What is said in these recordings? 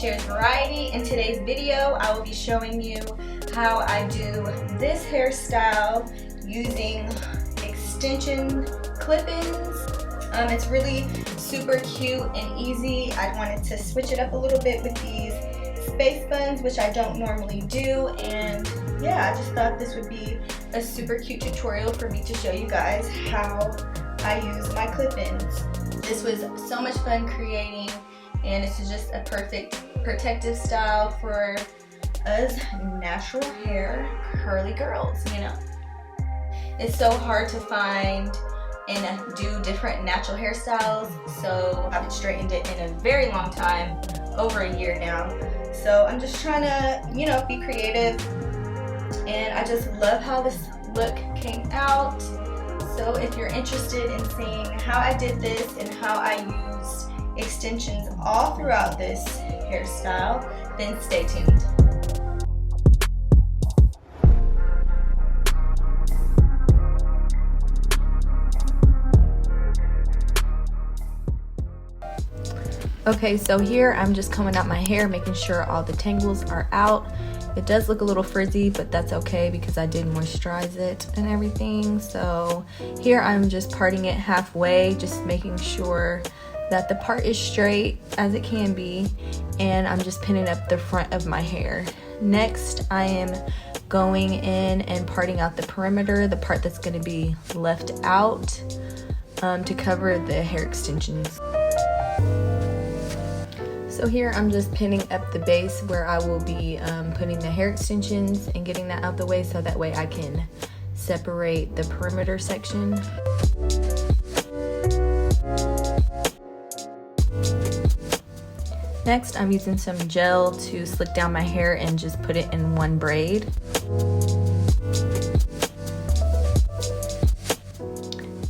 Sher's Variety. In today's video, I will be showing you how I do this hairstyle using extension clip-ins. It's really super cute and easy. I wanted to switch it up a little bit with these space buns, which I don't normally do, and yeah, I just thought this would be a super cute tutorial for me to show you guys how I use my clip-ins. This was so much fun creating, and this is just a perfect protective style for us natural hair curly girls, you know. It's so hard to find and do different natural hairstyles, so I haven't straightened it in a very long time, over a year now. So I'm just trying to, you know, be creative, and I just love how this look came out. So if you're interested in seeing how I did this and how I used extensions all throughout this hairstyle, then stay tuned. Okay, so here I'm just combing out my hair, making sure all the tangles are out. It does look a little frizzy, but that's okay because I did moisturize it and everything. So here I'm just parting it halfway, just making sure that the part is straight as it can be, and I'm just pinning up the front of my hair. Next, I am going in and parting out the perimeter, the part that's going to be left out to cover the hair extensions. So here I'm just pinning up the base where I will be putting the hair extensions and getting that out the way, so that way I can separate the perimeter section. Next, I'm using some gel to slick down my hair and just put it in one braid.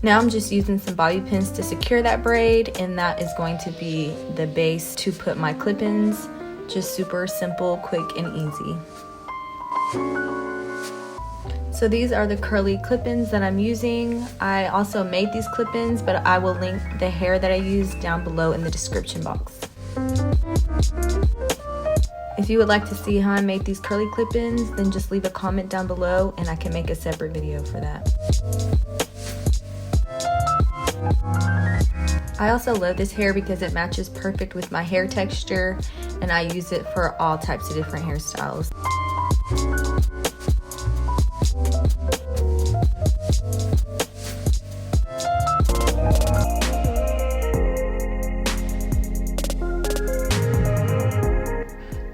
Now I'm just using some bobby pins to secure that braid, and that is going to be the base to put my clip-ins. Just super simple, quick, and easy. So these are the curly clip-ins that I'm using. I also made these clip-ins, but I will link the hair that I used down below in the description box. If you would like to see how I made these curly clip-ins, then just leave a comment down below and I can make a separate video for that. I also love this hair because it matches perfect with my hair texture, and I use it for all types of different hairstyles.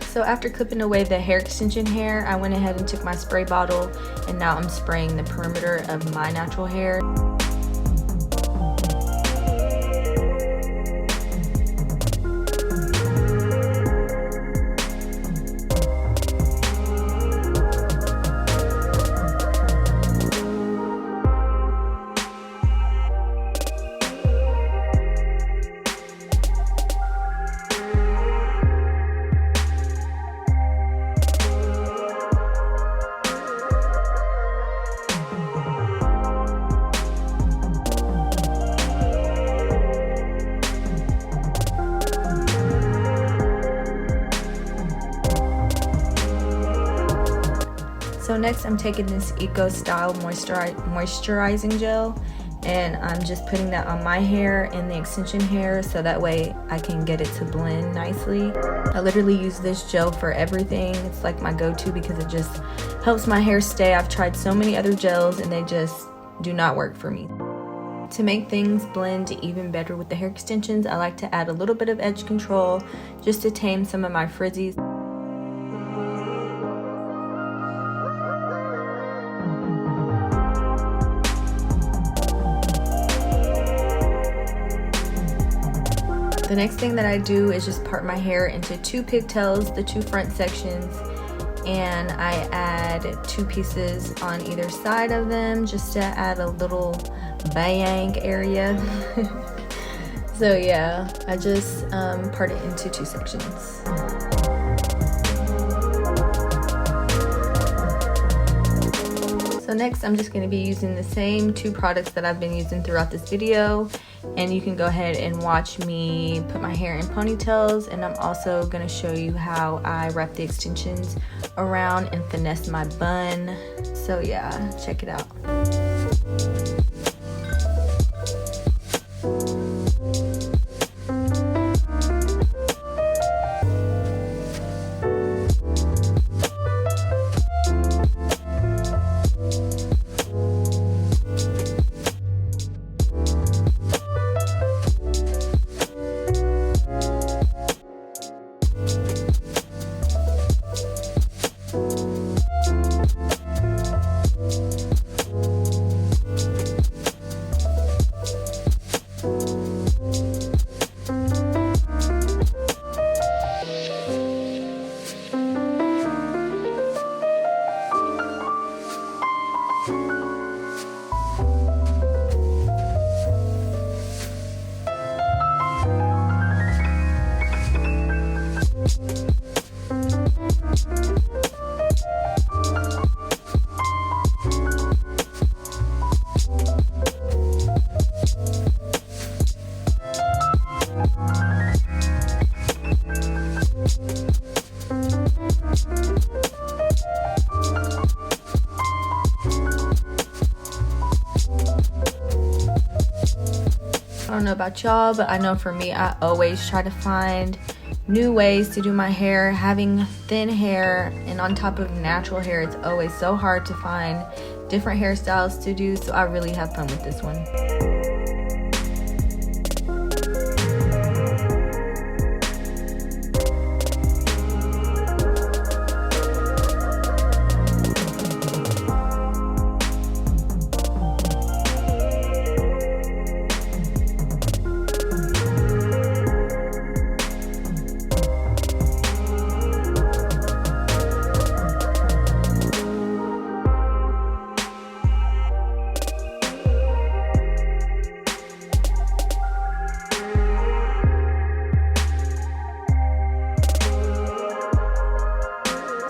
So after clipping away the hair extension hair, I went ahead and took my spray bottle, and now I'm spraying the perimeter of my natural hair. So next I'm taking this Eco-Style moisturizing gel, and I'm just putting that on my hair and the extension hair, so that way I can get it to blend nicely. I literally use this gel for everything. It's like my go-to because it just helps my hair stay. I've tried so many other gels and they just do not work for me. To make things blend even better with the hair extensions, I like to add a little bit of edge control just to tame some of my frizzies. The next thing that I do is just part my hair into two pigtails, the two front sections, and I add two pieces on either side of them just to add a little bang area. So yeah, I just part it into two sections. So next I'm just going to be using the same two products that I've been using throughout this video, and you can go ahead and watch me put my hair in ponytails, and I'm also going to show you how I wrap the extensions around and finesse my bun. So yeah, check it out. I don't know about y'all, but I know for me, I always try to find new ways to do my hair. Having thin hair and on top of natural hair, it's always so hard to find different hairstyles to do, so I really have fun with this one.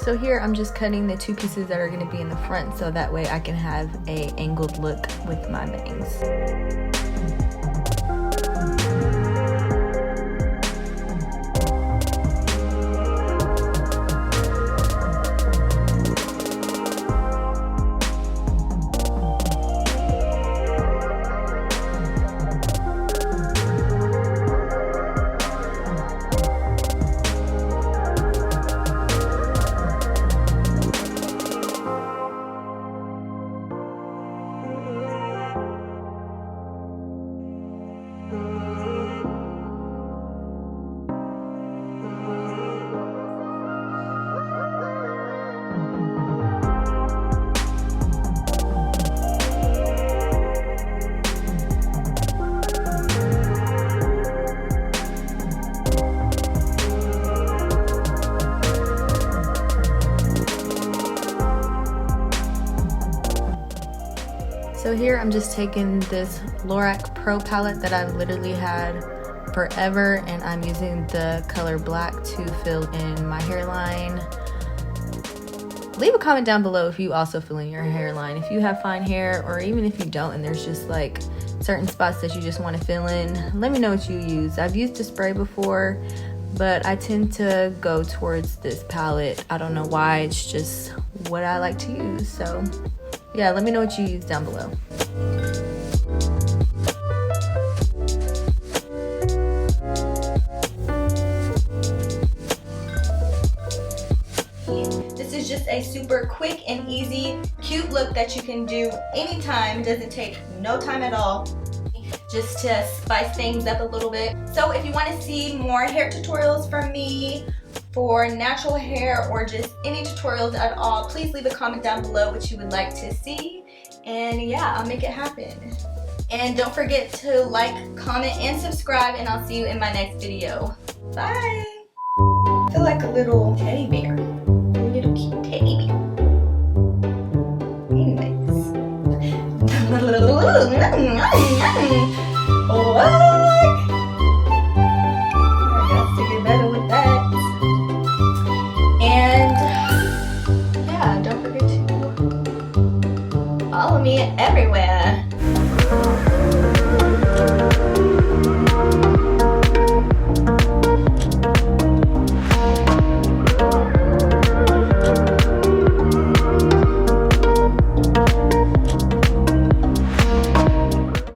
So here I'm just cutting the two pieces that are going to be in the front, so that way I can have a angled look with my bangs. So here I'm just taking this Lorac Pro palette that I've literally had forever, and I'm using the color black to fill in my hairline. Leave a comment down below if you also fill in your hairline. If you have fine hair, or even if you don't and there's just like certain spots that you just want to fill in, let me know what you use. I've used a spray before, but I tend to go towards this palette. I don't know why, it's just what I like to use. So yeah, let me know what you use down below. This is just a super quick and easy, cute look that you can do anytime. It doesn't take no time at all, just to spice things up a little bit. So if you want to see more hair tutorials from me for natural hair, or just any tutorials at all, please leave a comment down below what you would like to see, and yeah, I'll make it happen. And don't forget to like, comment, and subscribe, and I'll see you in my next video. Bye! I feel like a little teddy bear. A little cute teddy bear. Anyways. What? I got to get better with that. And yeah, don't forget to follow me everywhere.